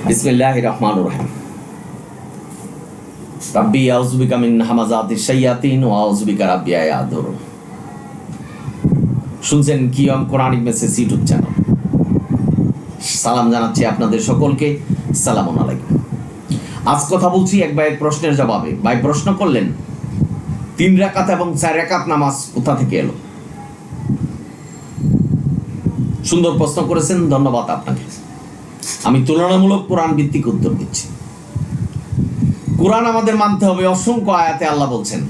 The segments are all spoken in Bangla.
বিসমিল্লাহির রহমানির রহিম। রাব্বি আউযু বিকা মিন হামাযাতিশ শায়াতিন ওয়া আউযু বিকা রাব্বি আন ইয়াহদুরুন। শুনছেন কিয়ম কোরআনিক মেসেজ ইউটিউব চ্যানেল। সালাম জানাচ্ছি আপনাদের সকলকে। আসসালামু আলাইকুম। আজ কথা বলছি এক ভাইয়ের প্রশ্নের জবাবে। ভাই প্রশ্ন করলেন 3 রাকাত এবং 4 রাকাত নামাজ কোথা থেকে এলো। সুন্দর প্রশ্ন করেছেন, ধন্যবাদ আপনাকে। আমি তুলনামূলক কোরআন ভিত্তিক উত্তর দিচ্ছি। কোরআন আমাদের মানতে হবে। অসংখ্য আয়াতে আল্লাহ বলছেন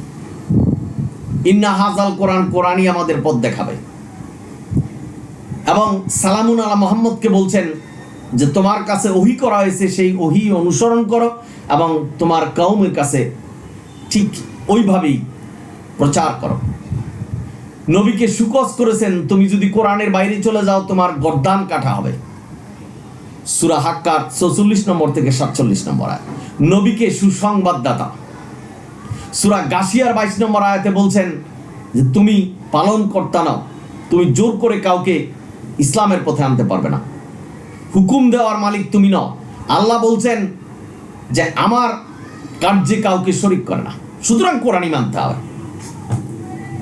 ইন্না হাযাল কোরআন, কোরআনই আমাদের পথ দেখাবে। এবং সালামুন আলা মুহাম্মদকে বলছেন যে তোমার কাছে ওহী করা হয়েছে, সেই ওহী অনুসরণ করো এবং তোমার কওমের কাছে ঠিক ওইভাবেই প্রচার করো। নবীকে সুকস করেছেন তুমি যদি কোরআনের বাইরে চলে যাও তোমার গর্দান কাটা হবে। সূরা হাক্কার 44 নম্বর থেকে 47 নম্বর আয়াত। নবীকে সুসংবাদদাতা। সূরা গাশিয়ার 22 নম্বর আয়াতে বলছেন যে তুমি পালন কর্তা নাও, তুমি জোর করে কাউকে ইসলামের পথে আনতে পারবে না। হুকুম দেওয়ার মালিক তুমি নও। আল্লাহ বলছেন যে আমার কার্যে কাউকে শরীক করে না। সুতরাং কোরআনই মানতে হবে।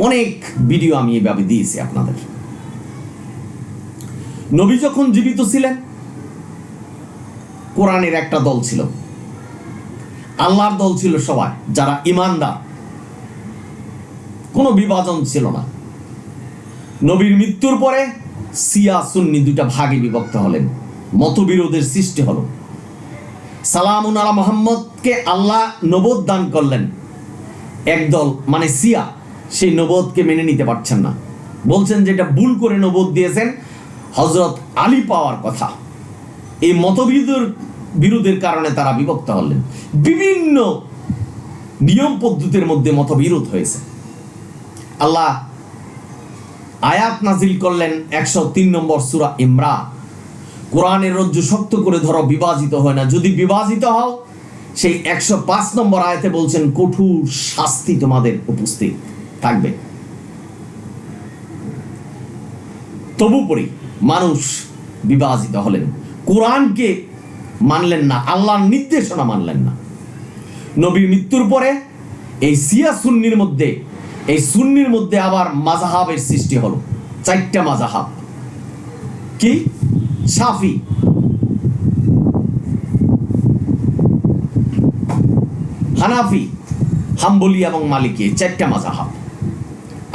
অনেক ভিডিও আমি এভাবে দিয়েছি আপনাদের। নবী যখন জীবিত ছিলেন কোরআনের একটা দল ছিল, আল্লাহর দল ছিল সবাই যারা ঈমানদার, কোনো বিভাজন ছিল না। নবীর মৃত্যুর পরে শিয়া সুন্নি দুইটা ভাগে বিভক্ত হলেন, মতবিরোধের সৃষ্টি হলো। সালামুন আলা মুহাম্মদকে আল্লাহ নবুয়ত দান করলেন, একদল মানে শিয়া সেই নবুয়তকে মেনে নিতে পারছেন না, বলছেন যে এটা ভুল করে নবুয়ত দিয়েছেন, হযরত আলী পাওয়ার কথা। এই মতবিরোধের কারণে তারা বিভক্ত হলেন। বিভিন্ন নিয়ম পদ্ধতির মধ্যে মতবিরোধ হয়েছে। আল্লাহ আয়াত নাজিল করলেন 103 নম্বর সূরা ইমরান, কোরআনের রজ্জু শক্ত করে ধরো, বিভাজিত হয় না। যদি বিভাজিত হও সেই 105 নম্বর আয়াতে বলছেন কঠোর শাস্তি তোমাদের উপস্থিত থাকবে। তবুপরি মানুষ বিভাজিত হলেন, কোরআনকে মানলেন না, আল্লাহর নির্দেশনা মানলেন না। নবীর মৃত্যুর পরে এই শিয়া সুন্নির মধ্যে, এই সুন্নির মধ্যে আবার মাযহাবের সৃষ্টি হলো। 4টা মাযহাব। কি? শাফি, হানাফি, হাম্বলি এবং মালিকি, 4টা মাযহাব।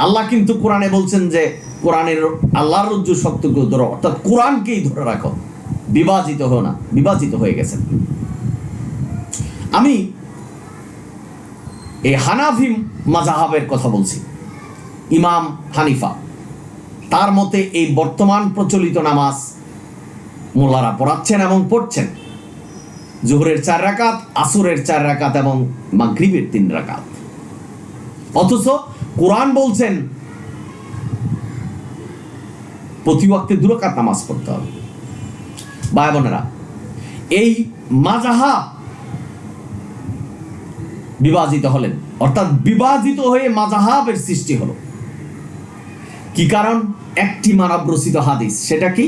আল্লাহ কিন্তু কোরআনে বলছেন যে কোরআনের আল্লাহর রজ্জু শক্ত করে ধরো, অর্থাৎ কোরআনকেই ধরে রাখো, বিভাজিত হও না। বিভাজিত হয়ে গেছেন। আমি এই হানাফি মাযহাবের কথা বলছি। ইমাম হানিফা, তার মতে এই বর্তমান প্রচলিত নামাজ মোল্লারা পড়াচ্ছেন এবং পড়ছেন জোহরের 4 রাকাত, আসরের 4 রাকাত এবং মাগরিবের 3 রাকাত। অথচ কোরআন বলছেন প্রতি ওয়াক্তে 2 রাকাত নামাজ পড়তে হবে। ভাই বোনেরা, এই মাযহাব বিভাজিত হলেন, অর্থাৎ বিভাজিত হয়ে মাযহাবের সৃষ্টি হলো। কি কারণ? একটি মানব রচিত হাদিস। সেটা কি?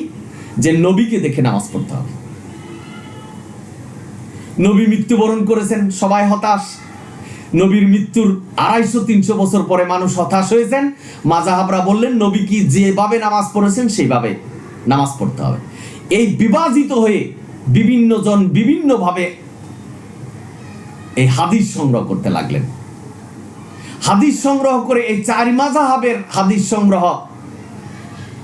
যে নবীকে দেখে নামাজ পড়তে হবে। নবী মৃত্যুবরণ করেছেন, সবাই হতাশ। নবীর মৃত্যুর 250-300 বছর পরে মানুষ হতাশ হয়েছেন। মাযহাবরা বললেন নবী কি যেভাবে নামাজ পড়েছেন সেইভাবে নামাজ পড়তে হবে। এই বিভাজিত হয়ে বিভিন্ন জন বিভিন্নভাবে এই হাদিস সংগ্রহ করতে লাগলেন। হাদিস সংগ্রহ করে এই 4 মাযহাবের হাদিস সংগ্রহ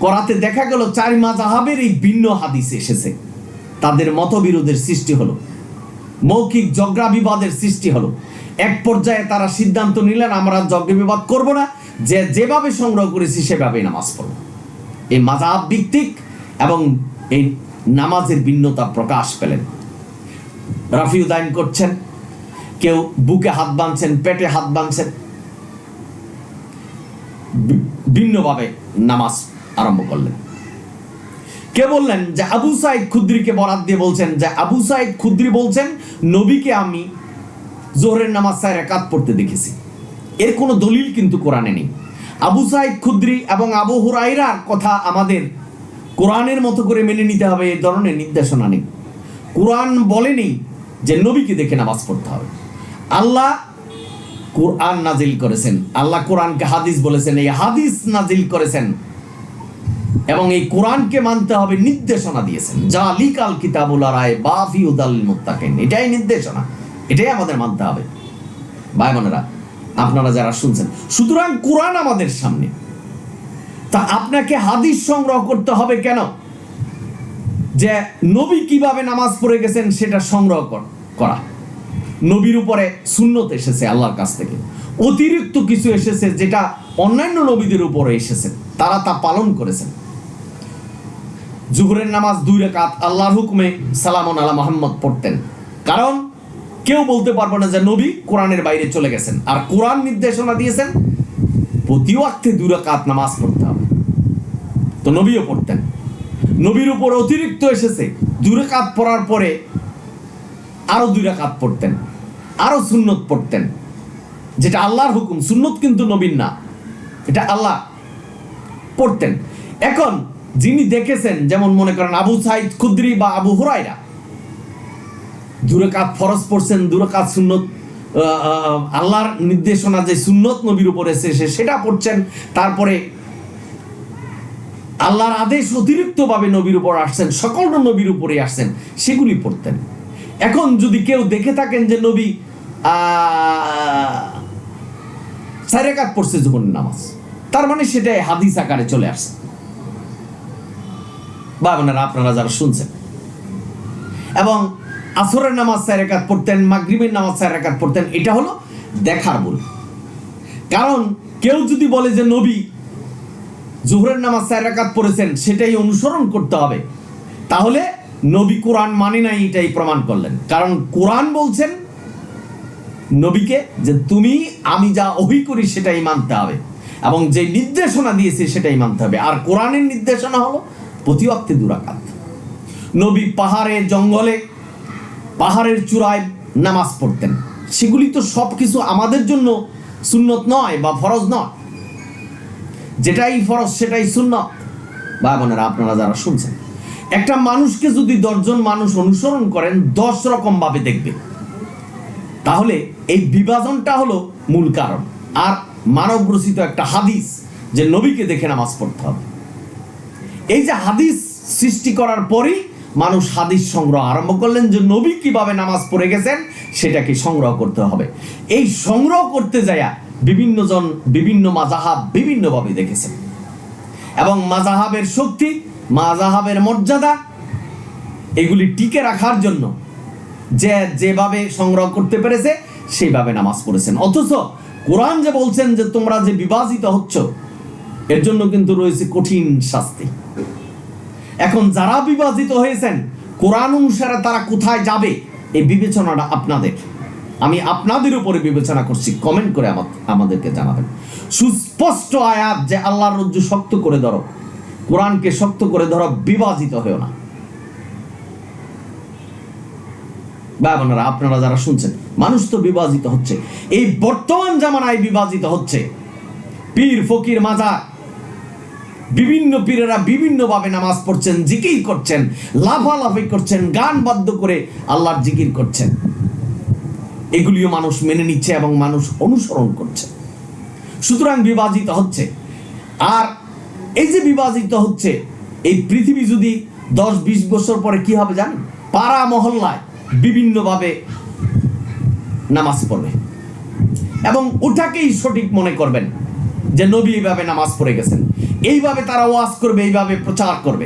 করাতে দেখা গেল 4 মাযহাবের এই ভিন্ন হাদিস এসেছে। তাদের মতবিরোধের সৃষ্টি হলো, মৌখিক ঝগড়া বিবাদের সৃষ্টি হলো। এক পর্যায়ে তারা সিদ্ধান্ত নিলেন আমরা ঝগড়া বিবাদ করব না, যে যেভাবে সংগ্রহ করেছি সেভাবেই নামাজ পড়ব। এই মাযহাব ভিত্তিক এবং এই নামাজের ভিন্নতা প্রকাশ পেলেন। রাফিউদাইন করছেন, কেউ বুকে হাত বাঁধছেন, পেটে হাত বাঁধছেন, ভিন্নভাবে নামাজ আরম্ভ করলেন। কে বললেন যে আবু সাঈদ খুদরিকে বরাত দিয়ে বলছেন যে আবু সাঈদ খুদরি বলছেন নবীকে আমি জোহরের নামাজ 4 রাকাত পড়তে দেখেছি। এর কোনো দলিল কিন্তু কোরআনে নেই। আবু সাঈদ খুদরি এবং আবু হুরায়রার কথা আমাদের কোরআনের মতো করে মেনে নিতে হবে এই ধরনের নির্দেশনা নেই। কোরআন বলেনি যে নবীকে দেখে নামাজ পড়তে হবে। আল্লাহ কোরআন নাজিল করেছেন, আল্লাহ কোরআনকে হাদিস বলেছেন, এই হাদিস নাজিল করেছেন এবং এই কোরআনকে মানতে হবে নির্দেশনা দিয়েছেন। জালিকাল কিতাবুল রায় বাফি উদাল মুত্তাকিন, এটাই নির্দেশনা, এটাই আমাদের মানতে হবে। ভাই বোনেরা, আপনারা যারা শুনছেন, সুতরাং কোরআন আমাদের সামনে, তা আপনাকে হাদিস সংগ্রহ করতে হবে কেন? যে নবী কিভাবে নামাজ পড়ে গেছেন সেটা সংগ্রহ করা। নবীর উপরে সুন্নত এসেছে আল্লাহর কাছ থেকে, অতিরিক্ত কিছু এসেছে যেটা অন্যান্য নবীদের উপরে এসেছে, তারা তা পালন করেছেন। জুহরের নামাজ 2 রাকাত আল্লাহর হুকুমে সালামুন আলা মুহাম্মদ পড়তেন, কারণ কেউ বলতে পারবে না যে নবী কোরআনের বাইরে চলে গেছেন। আর কোরআন নির্দেশনা দিয়েছেন প্রতি ওয়াক্তে 2 রাকাত নামাজ পড়তে হবে, তো নবীও পড়তেন। নবীর উপর অতিরিক্ত এসেছে, 2 রাকাত পড়ার পরে আরো 2 রাকাত পড়তেন, আরো সুন্নত পড়তেন, যেটা আল্লাহর হুকুম। সুন্নত কিন্তু নবীর না, এটা আল্লাহ পড়তেন। এখন যিনি দেখেছেন, যেমন মনে করেন আবু সাইদ খুদরি বা আবু হুরায়রা, 2 রাকাত ফরজ পড়ছেন, 2 রাকাত সুন্নত, আল্লাহর নির্দেশনা যে সুন্নত নবীর উপর এসেছে সেটা পড়ছেন, তারপরে আল্লাহর আদেশ অতিরিক্তভাবে নবীর উপর আসছেন, সকল নবীর উপরে আসছেন, সেগুলি পড়তেন। এখন যদি কেউ দেখে থাকেন যে নবী 4 রাকাত পড়ছে জোহরের নামাজ, তার মানে সেটাই হাদিস আকারে চলে আসছে। বা বোনেরা, আপনারা যারা শুনছেন, এবং আসরের নামাজ 4 রাকাত পড়তেন, মাগরিবের নামাজ 4 রাকাত পড়তেন, এটা হলো দেখার ভুল। কারণ কেউ যদি বলে যে নবী জোহরের নামাজ 4 রাকাত পড়েছেন, সেটাই অনুসরণ করতে হবে, তাহলে নবী কোরআন মানে নাই, এটাই প্রমাণ করলেন। কারণ কোরআন বলছেন নবীকে যে তুমি আমি যা ওহী করি সেটাই মানতে হবে, এবং যে নির্দেশনা দিয়েছে সেটাই মানতে হবে। আর কোরআনের নির্দেশনা হলো প্রতি ওয়াক্তে 2 রাকাত। নবী পাহাড়ে জঙ্গলে পাহাড়ের চূড়ায় নামাজ পড়তেন, সেগুলি তো সব কিছু আমাদের জন্য সুন্নত নয় বা ফরজ নয়, যেটাই ফরজ সেটাই সুন্নত। ভাই বোনেরা, আপনারা যারা শুনছেন, একটা মানুষকে যদি 10 জন মানুষ অনুসরণ করেন 10 রকম ভাবে দেখবে, তাহলে এই বিভাজনটা হলো মূল কারণ। আর মানব রচিত একটা হাদিস যে নবীকে দেখে নামাজ পড়তে হবে, এই যে হাদিস সৃষ্টি করার পরই মানুষ হাদিস সংগ্রহ আরম্ভ করলেন, যে নবী কিভাবে নামাজ পড়ে গেছেন সেটাকে সংগ্রহ করতে হবে। এই সংগ্রহ করতে যায়া বিভিন্ন জন বিভিন্ন মাযহাব বিভিন্নভাবে দেখেছেন, এবং মাযহাবের শক্তি, মাযহাবের মর্যাদা, এগুলি টিকে রাখার জন্য যে যেভাবে সংগ্রহ করতে পেরেছে সেইভাবে নামাজ পড়েছেন। অথচ কোরআন যে বলছেন যে তোমরা যে বিভাজিত হচ্ছ, এর জন্য কিন্তু রয়েছে কঠিন শাস্তি। এখন যারা বিভাজিত হয়েছেন কোরআন অনুসারে তারা কোথায় যাবে, এই বিবেচনাটা আপনাদের, আমি আপনাদের উপরে বিবেচনা করছি। কমেন্ট করে আমাদেরকে জানাবেন। সুস্পষ্ট আয়াত যে আল্লাহর রজ্জু শক্ত করে ধরো, কোরআনকে শক্ত করে ধরো, বিভাজিত হয়েও না। ভাই বোনেরা, আপনারা যারা শুনছেন, মানুষ তো বিভাজিত হচ্ছে, এই বর্তমান জামানায় বিভাজিত হচ্ছে। পীর ফকির মাজার, বিভিন্ন পীরেরা বিভিন্নভাবে নামাজ পড়ছেন, জিকির করছেন, লাফালাফি করছেন, গান বাদ্য করে আল্লাহর জিকির করছেন, এগুলিও মানুষ মেনে নিচ্ছে এবং মানুষ অনুসরণ করছে। সুতরাং বিভাজিত হচ্ছে। আর এই যে বিভাজিত হচ্ছে, এই পৃথিবী যদি 10-20 বছর পরে কি হবে জানেন? পাড়া মহল্লায় বিভিন্নভাবে নামাজ পড়বে, এবং ওটাকেই সঠিক মনে করবেন যে নবী এইভাবে নামাজ পড়ে গেছেন, এইভাবে তারা ওয়াজ করবে, এইভাবে প্রচার করবে,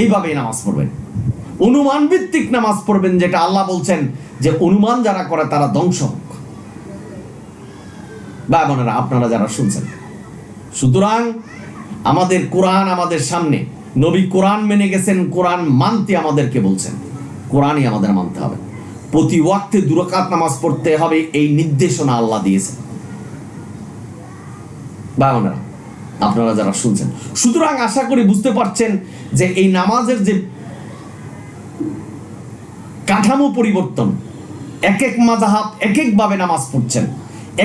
এইভাবেই নামাজ পড়বেন। অনুমান ভিত্তিক নামাজ পড়বেন, যেটা আল্লাহ বলছেন যে অনুমান যারা করে তারা ধ্বংস হোক। ভাই বোনেরা, আপনারা যারা শুনছেন, সুতরাং আমাদের কোরআন আমাদের সামনে, নবী কোরআন মেনে গেছেন, কোরআন মানতে আমাদেরকে বলছেন, কোরআনই আমাদের মানতে হবে। প্রতি ওয়াক্তে 2 রাকাত নামাজ পড়তে হবে, এই নির্দেশনা আল্লাহ দিয়েছেন। ভাই বোনেরা, আপনারা যারা শুনছেন, সুতরাং আশা করি বুঝতে পারছেন যে এই নামাজের যে কাঠামো পরিবর্তন, এক এক মাযহাব এক একভাবে নামাজ পড়ছেন,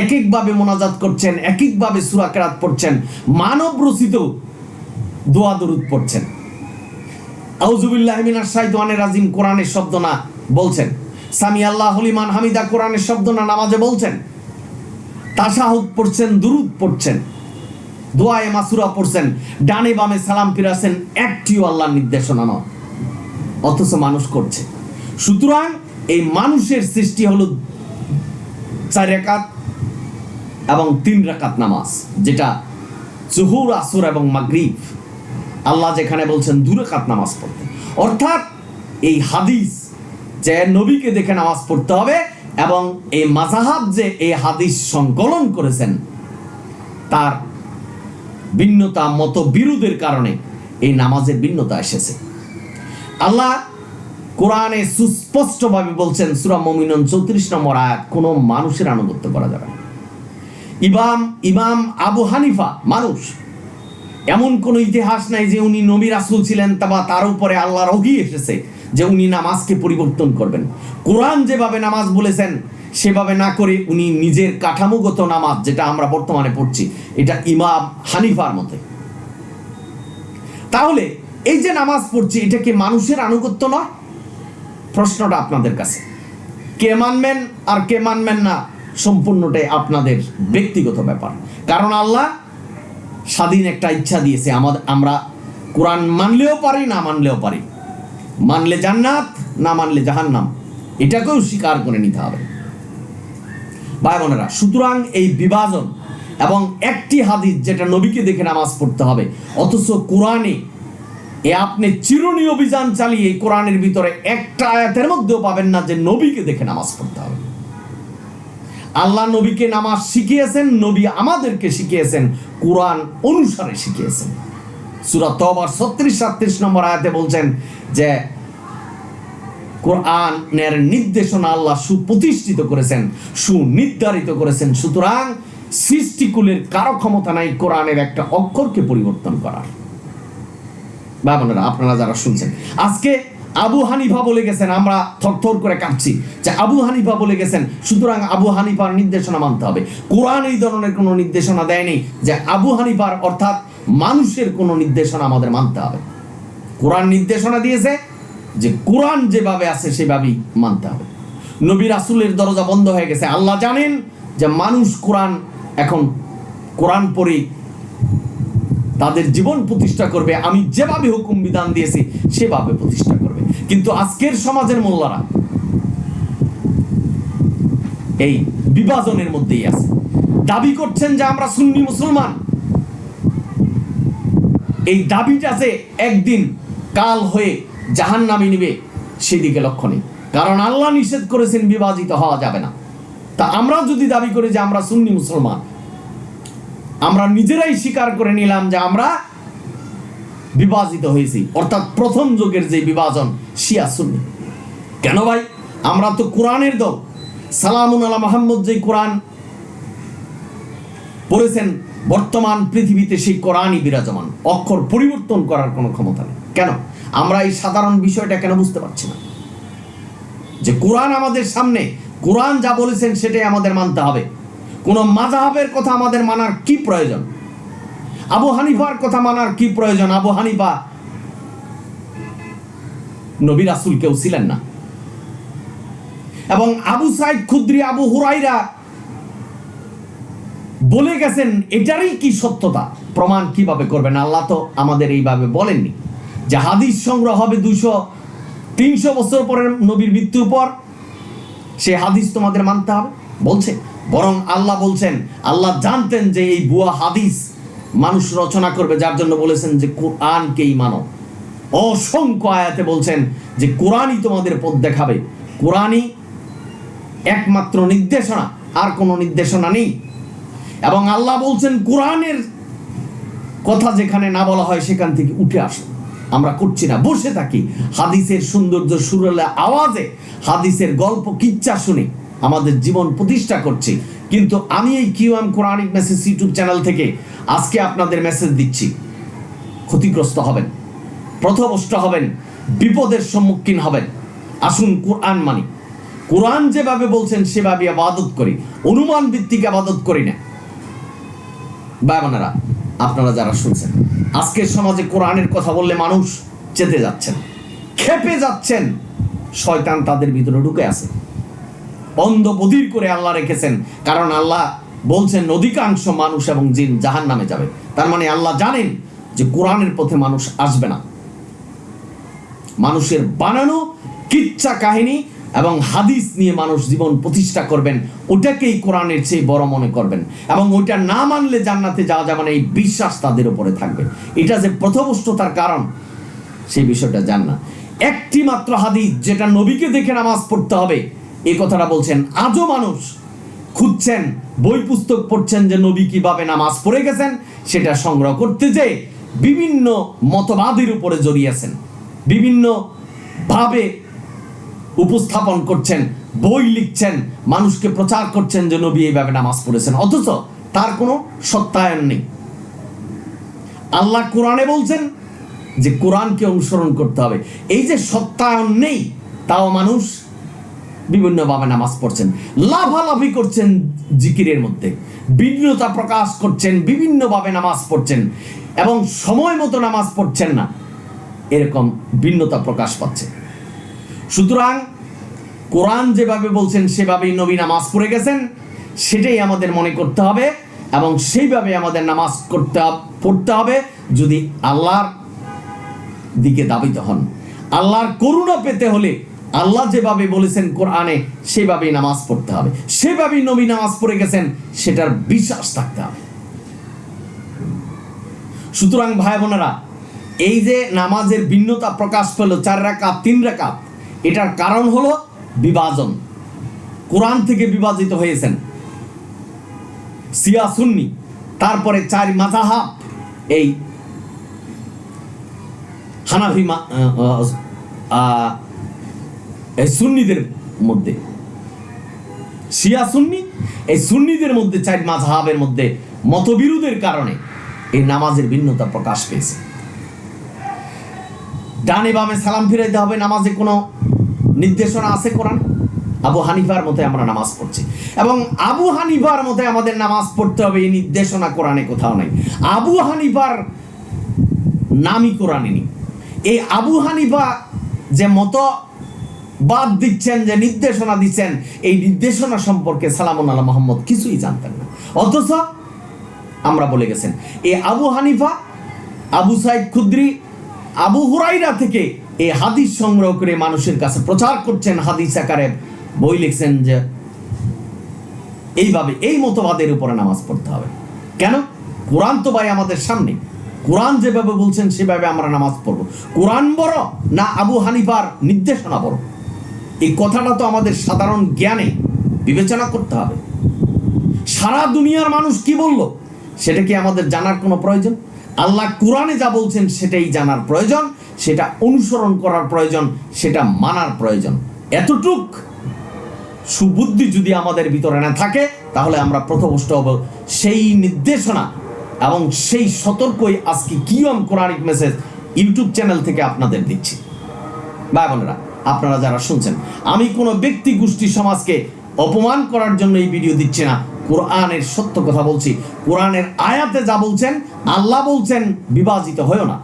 এক একভাবে মোনাজাত করছেন, এক একভাবে সূরা কিরাত পড়ছেন, মানব রচিত দোয়া দরুদ পড়ছেন। আউযুবিল্লাহি মিনাশ শাইতানির রাজিম কোরআনের শব্দ না বলছেন, সামি আল্লাহু লিমান হামিদা কোরআনের শব্দ না নামাজে বলছেন, তাশাহুদ পড়ছেন, দুরূদ পড়ছেন, দোয়ায়ে মাসুরা পড়ছেন, ডানে বামে সালাম ফিরাছেন, একটিও আল্লাহর নির্দেশনা নয়, অথচ মানুষ করছে। সুতরাং এই মানুষের সৃষ্টি হলো 4 রাকাত এবং 3 রাকাত নামাজ, যেটা জোহর, আসর এবং মাগরিব আল্লাহ যেখানে বলছেন 2 রাকাত নামাজ পড়তে। অর্থাৎ এই হাদিস যে নবীকে দেখে নামাজ পড়তে হবে এবং এই মাযহাব যে এই হাদিস সংকলন করেছেন তার ভিন্নতা, মত বিরোধের কারণে এই নামাজের ভিন্নতা এসেছে। আল্লাহ কোরআনে সুস্পষ্টভাবে বলছেন, সূরা মুমিনুন 34 নম্বর আয়াত, কোনো মানুষের আনুগত্য করা যাবে না। ইমাম আবু হানিফা মানুষ, এমন কোন ইতিহাস নাই যে উনি নবী রাসূল ছিলেন বা তার উপরে আল্লাহর ওহী এসেছে যে উনি নামাজকে পরিবর্তন করবেন। কোরআন যেভাবে নামাজ বলেছেন সেভাবে না করে উনি নিজের কাঠামোগত নামাজ, যেটা আমরা বর্তমানে পড়ছি, এটা ইমাম হানিফার মতে। তাহলে এই যে নামাজ পড়ছি, এটা কি মানুষের আনুগত্য নয়? প্রশ্নটা আপনাদের কাছে। কে মানবেন আর কে মানবেন না সম্পূর্ণটাই আপনাদের ব্যক্তিগত ব্যাপার। কারণ আল্লাহ স্বাধীন একটা ইচ্ছা দিয়েছে, আমরা কোরআন মানলেও পারি, না মানলেও পারি। মানলে জান্নাত, না মানলে জাহান্নাম, এটাকেও স্বীকার করে নিতে হবে। ভাই বোনেরা, সুতরাং এই বিভাজন এবং একটি হাদিস যেটা নবীকে দেখে নামাজ পড়তে হবে, অথচ কোরআনে আপনি চিরুনি অভিযান চালিয়ে এই কোরআনের ভিতরে একটা আয়াতের মধ্যেও পাবেন না যে নবীকে দেখে নামাজ পড়তে হবে। আল্লাহ নবীকে নামাজ শিখিয়েছেন, নবী আমাদেরকে শিখিয়েছেন, কোরআন অনুসারে শিখিয়েছেন। সূরা তওবার 36-37 নম্বর আয়াতে বলছেন যে কোরআনের নির্দেশনা আল্লাহ সুপ্রতিষ্ঠিত করেছেন, সুনির্ধারিত করেছেন। সুতরাং সৃষ্টিকুলের কারো ক্ষমতা নাই কোরআনের একটা অক্ষরকে পরিবর্তন করার। বাবারা, আপনারা যারা শুনছেন, আজকে আবু হানিফা বলে গেছেন, আমরা থরথর করে কাঁপছি যে আবু হানিফা বলে গেছেন, সুতরাং আবু হানিফার নির্দেশনা মানতে হবে। কোরআন এই ধরনের কোনো নির্দেশনা দেয়নি যে আবু হানিফার অর্থাৎ মানুষের কোনো নির্দেশনা আমাদের মানতে হবে। কোরআন নির্দেশনা দিয়েছে যে কোরআন যেভাবে আছে সেভাবেই মানতে হবে। নবী রাসূলের দরজা বন্ধ হয়ে গেছে। আল্লাহ জানেন যে মানুষ এখন কোরআন পড়ে তাদের জীবন প্রতিষ্ঠা করবে, আমি যেভাবে হুকুম বিধান দিয়েছি সেভাবে প্রতিষ্ঠা করবে। কিন্তু আজকের সমাজের মোল্লারা এই বিভাজনের মধ্যেই আছে, দাবি করছেন যে আমরা সুন্নি মুসলমান। এই দাবিটা যে একদিন কাল হয়ে জাহান্নামে নিবে সেদিকে লক্ষ্য নেই, কারণ আল্লাহ নিষেধ করেছেন বিভাজিত হওয়া যাবে না। তা আমরা যদি দাবি করি যে আমরা সুন্নি মুসলমান, আমরা নিজেরাই স্বীকার করে নিলাম যে আমরা বিভাজিত হয়েছি, অর্থাৎ প্রথম যুগের যে বিভাজন শিয়া সুন্নি। কেন ভাই? আমরা তো কোরআনের দল। সালামুন আলা মুহাম্মদ যে কোরআন পড়েছেন, বর্তমান পৃথিবীতে সেই কোরআনই বিরাজমান, অক্ষর পরিবর্তন করার কোনো ক্ষমতা নেই। কেন আমরা এই সাধারণ বিষয়টা কেন বুঝতে পারছি না যে কোরআন আমাদের সামনে, কোরআন যা বলেছেন সেটাই আমাদের মানতে হবে। কোন মাযহাবের কথা আমাদের মানার কি প্রয়োজন? আবু হানিফার কথা মানার কি প্রয়োজন? আবু হানিফা নবী রাসূল কেউ ছিলেন না। এবং আবু সাইদ খুদরি, আবু হুরায়রা বলে গেছেন, এটারই কি সত্যতা প্রমাণ কিভাবে করবেন? আল্লাহ তো আমাদের এইভাবে বলেননি যে হাদিস সংগ্রহ হবে 200-300 বছর পরে নবীর মৃত্যুর পর, সে হাদিস তোমাদের মানতে হবে বলছে। বরং আল্লাহ বলছেন, আল্লাহ জানতেন যে এই ভুয়া হাদিস মানুষ রচনা করবে, যার জন্য বলেছেন যে কোরআনকেই মানো। অসংখ্য আয়াতে বলছেন যে কোরআনই তোমাদের পথ দেখাবে, কোরআনই একমাত্র নির্দেশনা, আর কোনো নির্দেশনা নেই। এবং আল্লাহ বলছেন কোরআনের কথা যেখানে না বলা হয় সেখান থেকে উঠে আসো। আমরা করছি না, বসে থাকি হাদিসের সৌন্দর্য সুরেলা আওয়াজে, হাদিসের গল্প কিচ্ছা শুনে আমাদের জীবন প্রতিষ্ঠা করছি। কিন্তু আমি এই QM Quranic message YouTube channel থেকে আজকে আপনাদের মেসেজ দিচ্ছি, ক্ষতিগ্রস্ত হবেন, পথভ্রষ্ট হবেন, বিপদের সম্মুখীন হবেন। আসুন কোরআন মানি, কোরআন যেভাবে বলছেন সেভাবে ইবাদত করি, অনুমান ভিত্তিক ইবাদত করি না। ভাই বোনেরা, আপনারা যারা শুনছেন, আজকের সমাজে কোরআনের কথা বললে মানুষ চেতে যাচ্ছেন। খেপে যাচ্ছেন, শয়তান তাদের ভিতরে ঢুকে আছে। অন্ধ বধির করে আল্লাহ রেখেছেন, কারণ আল্লাহ বলছেন অধিকাংশ মানুষ এবং জিন জাহান্নামে যাবে। তার মানে আল্লাহ জানেন যে কোরআনের পথে মানুষ আসবে না। মানুষের বানানো কিচ্ছা কাহিনী এবং হাদিস নিয়ে মানুষ জীবন প্রতিষ্ঠা করবেন, ওটাকেই কোরআনের চেয়ে বড় মনে করবেন, এবং ওইটা না মানলে জান্নাতে যাওয়া যাবে না, এই বিশ্বাস তাদের উপরে থাকবে। এটা যে পথভ্রষ্টতার কারণ, সেই বিষয়টা জান না। একটি মাত্র হাদিস যেটা নবীকে দেখে নামাজ পড়তে হবে, এই কথাটা বলছেন। আজও মানুষ খুঁজছেন, বই পুস্তক পড়ছেন যে নবী কিভাবে নামাজ পড়ে গেছেন, সেটা সংগ্রহ করতে যে বিভিন্ন মতবাদের উপরে জড়িয়েছেন, বিভিন্ন ভাবে উপস্থাপন করছেন, বই লিখছেন, মানুষকে প্রচার করছেন যে নবী এইভাবে নামাজ পড়েছেন, অথচ তার কোনো সত্যায়ন নেই। আল্লাহ কোরআনে বলছেন যে কোরআনকে অনুসরণ করতে হবে, এই যে সত্যায়ন নেই, তাও মানুষ বিভিন্নভাবে নামাজ পড়ছেন, লাফালাফি করছেন জিকিরের মধ্যে, ভিন্নতা প্রকাশ করছেন, বিভিন্নভাবে নামাজ পড়ছেন এবং সময় মতো নামাজ পড়ছেন না, এরকম ভিন্নতা প্রকাশ পাচ্ছে। সুতরাং কোরআন যেভাবে বলছেন সেভাবেই নবী নামাজ পড়ে গেছেন, সেটাই আমাদের মনে করতে হবে এবং সেইভাবে আমাদের নামাজ পড়তে হবে। যদি আল্লাহর দিকে ধাবিত হন, আল্লাহর করুণা পেতে হলে আল্লাহ যেভাবে বলেছেন কোরআনে, সেভাবেই নামাজ পড়তে হবে, সেভাবেই নবী নামাজ পড়ে গেছেন, সেটার বিশ্বাস থাকতে হবে। সুতরাং ভাই বোনেরা, এই যে নামাজের ভিন্নতা প্রকাশ পেল 4 রাকাত 3 রাকাত, এটার কারণ হলো বিভাজন। কোরআন থেকে বিভাজিত হয়েছেন শিয়া সুন্নি, তারপরে 4 মাযহাব, এই হানাফি এই সুন্নিদের মধ্যে, শিয়া সুন্নি, এই সুন্নিদের মধ্যে 4 মাযহাবের মধ্যে মতবিরোধের কারণে এই নামাজের ভিন্নতা প্রকাশ পেয়েছে। ডানে বামে সালাম ফিরাইতে হবে, নামাজে কোনো নির্দেশনা আছে কোরআন? আবু হানিফার মতে আমরা নামাজ পড়ছি, এবং আবু হানিফার মতে আমাদের নামাজ পড়তে হবে, এই নির্দেশনা কোরআনে কোথাও নাই। আবু হানিফার নামই কোরআনে নেই। এই আবু হানিফা যে মতবাদ দিচ্ছেন, যে নির্দেশনা দিচ্ছেন, এই নির্দেশনা সম্পর্কে সালামুন আলা মুহাম্মদ কিছুই জানতেন না, অথচ আমরা বলে গেছেন এই আবু হানিফা, আবু সাইদ খুদরি, আবু হুরাইরা থেকে এই হাদিস সংগ্রহ করে মানুষের কাছে প্রচার করছেন, হাদিস আকারে বই লিখছেন যে এইভাবে এই মতবাদের উপরে নামাজ পড়তে হবে। কেন? কোরআন তো ভাই আমাদের সামনে, কোরআন যেভাবে বলছেন সেভাবে আমরা নামাজ পড়ব। কোরআন বড় না আবু হানিফার নির্দেশনা বড়? এই কথাটা তো আমাদের সাধারণ জ্ঞানে বিবেচনা করতে হবে। সারা দুনিয়ার মানুষ কি বলল সেটা কি আমাদের জানার কোনো প্রয়োজন? আল্লাহ কোরআনে যা বলছেন সেটাই জানার প্রয়োজন, সেটা অনুসরণ করার প্রয়োজন, সেটা মানার প্রয়োজন। এতটুক সুবুদ্ধি যদি আমাদের ভিতরে না থাকে, তাহলে আমরা পথভ্রষ্ট হব। সেই নির্দেশনা এবং সেই সতর্কই আজকে কিয়ম কোরআনিক মেসেজ ইউটিউব চ্যানেল থেকে আপনাদের দিচ্ছি। ভাই বোনেরা, আপনারা যারা শুনছেন, আমি কোনো ব্যক্তি গোষ্ঠী সমাজকে অপমান করার জন্য এই ভিডিও দিচ্ছি না, কোরআনের সত্য কথা বলছি। কোরআনের আয়াতে যা বলছেন, আল্লাহ বলছেন বিভাজিত হয়েও না,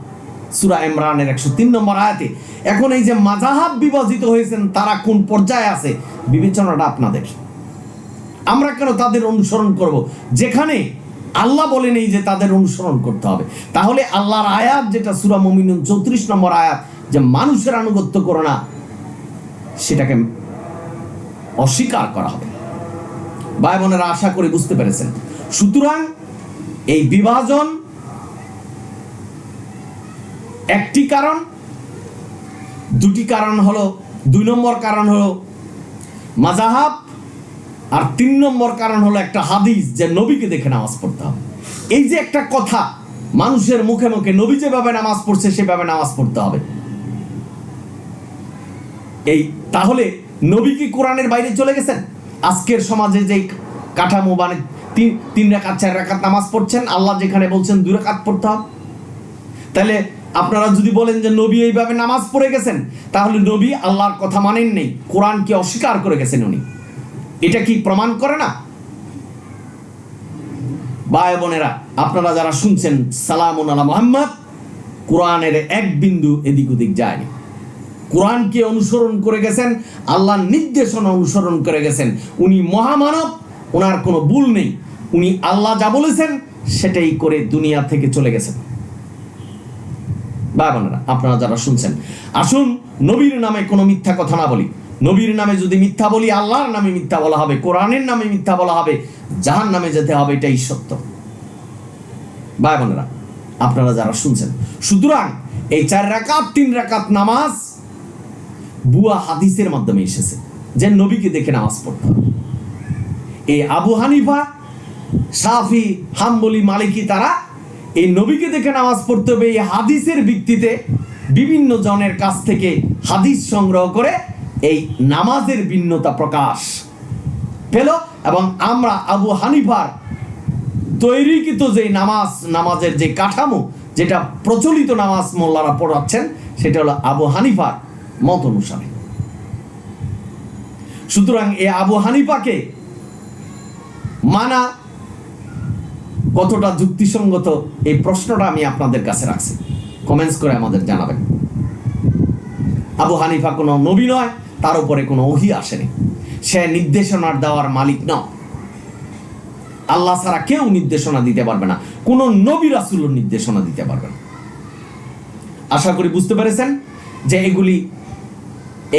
সূরা ইমরানের 103 নম্বর আয়াতে। এখন এই যে মাযহাব বিভাজিত হয়েছেন, তারা কোন পর্যায়ে আছে, বিবেচনাটা আপনাদের। আমরা কেন তাদের অনুসরণ করব যেখানে আল্লাহ বলেন এই যে তাদের অনুসরণ করতে হবে? তাহলে আল্লাহর আয়াত যেটা সূরা মুমিনুন 34 নম্বর আয়াত, যে মানুষের আনুগত্য করো না, সেটাকে অস্বীকার করা হবে। ভাই বোনেরা, আশা করি বুঝতে পেরেছেন। সুতরাং এই বিভাজন একটি কারণ, দুটি কারণ হলো, 2 নম্বর কারণ হলো মাযহাব, আর 3 নম্বর কারণ হলো একটা হাদিস যে নবীকে দেখে নামাজ পড়তে হবে। এই যে একটা কথা মানুষের মুখে মুখে, নবী যেভাবে নামাজ পড়ছে সেভাবে নামাজ পড়তে হবে, এই তাহলে নবী কি কোরআনের বাইরে চলে গেছেন? আজকের সমাজে যে কাঠামো, মানে 3 রাকাত 4 রাকাত নামাজ পড়ছেন, আল্লাহ যেখানে বলছেন 2 রাকাত পড়তে হবে। তাহলে আপনারা যদি বলেন যে নবী এইভাবে নামাজ পড়ে গেছেন, তাহলে নবী আল্লাহর কথা মানেন নেই, কোরআনকে অস্বীকার করে গেছেন উনি। এটা কি প্রমাণ করে না? ভাই বোনেরা, আপনারা যারা শুনছেন, সালামুন আলা মুহাম্মদ, কোরআনের এক বিন্দু এদিক ওদিক যায়নি। কোরআনকে অনুসরণ করে গেছেন, আল্লাহর নির্দেশনা অনুসরণ করে গেছেন। উনি মহামানব, ওনার কোনো ভুল নেই। উনি আল্লাহ যা বলেছেন সেটাই করে দুনিয়া থেকে চলে গেছেন। ভাই বোনেরা, আপনারা যারা শুনছেন, আসুন নবীর নামে কোনো মিথ্যা কথা না বলি। নবীর নামে যদি মিথ্যা বলি, আল্লাহর নামে মিথ্যা বলা হবে, কোরআনের নামে মিথ্যা বলা হবে, জাহান্নামে যেতে হবে, এটাই সত্য। ভাই বোনেরা, আপনারা যারা শুনছেন, সুতরাং এই 4 রাকাত 3 রাকাত নামাজ বুয়া হাদিসের মাধ্যমে এসেছে যে নবীকে দেখে নামাজ পড়তে হবে। এই আবু হানিফা, শাফি, হাম্বলি, মালিকি তারা এই নবীকে দেখে নামাজ পড়তে হবে এই হাদিসের ভিত্তিতে বিভিন্ন জনের কাছ থেকে হাদিস সংগ্রহ করে এই নামাজের ভিন্নতা প্রকাশ পেল। এবং আমরা আবু হানিফার তৈরিকৃত যে নামাজের যে কাঠামো, যেটা প্রচলিত নামাজ মোল্লারা পড়াচ্ছেন, সেটা হলো আবু হানিফার মত অনুসারে। সুতরাং এই আবু হানিফাকে মানা কতটা যুক্তিসঙ্গত, এই প্রশ্নটা আমি আপনাদের কাছে রাখছি, কমেন্টস করে আমাদের জানাবেন। আবু হানিফা কোনো নবী নয়, তার উপরে কোনো ওহী আসেনি, সে নির্দেশনার দেওয়ার মালিক নয়। আল্লাহ ছাড়া কেউ নির্দেশনা দিতে পারবে না, কোনো নবী রাসূলও নির্দেশনা দিতে পারবে না। আশা করি বুঝতে পেরেছেন যে এগুলি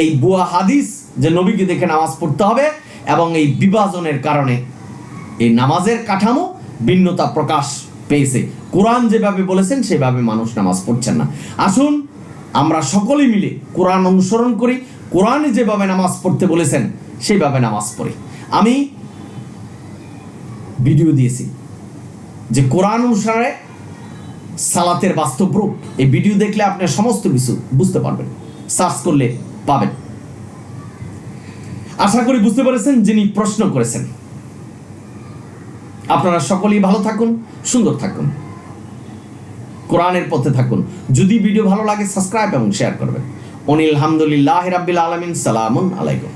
এই বুয়া হাদিস, যে নবীকে দেখে নামাজ পড়তে হবে, এবং এই বিভাজনের কারণে এই নামাজের কাঠামো ভিন্নতা প্রকাশ পেয়েছে। কোরআন যেভাবে বলেছেন সেভাবে মানুষ নামাজ পড়ছেন না। আসুন আমরা সকলে মিলে কোরআন অনুসরণ করি, কোরআনে যেভাবে নামাজ পড়তে বলেছেন সেইভাবে নামাজ পড়ি। আমি ভিডিও দিয়েছি যে কোরআন অনুসারে সালাতের বাস্তব রূপ। এই ভিডিও দেখলে আপনি সমস্ত কিছু বুঝতে পারবেন, সার্চ করলে পাবেন। আশা করি বুঝতে পেরেছেন যিনি প্রশ্ন করেছেন। আপনারা সকলেই ভালো থাকুন, সুন্দর থাকুন, কোরআনের পথে থাকুন। যদি ভিডিও ভালো লাগে সাবস্ক্রাইব এবং শেয়ার করবেন। অনিল হামদুলিল্লাহ রাব্বিল আলামিন। সালামুন আলাইকুম।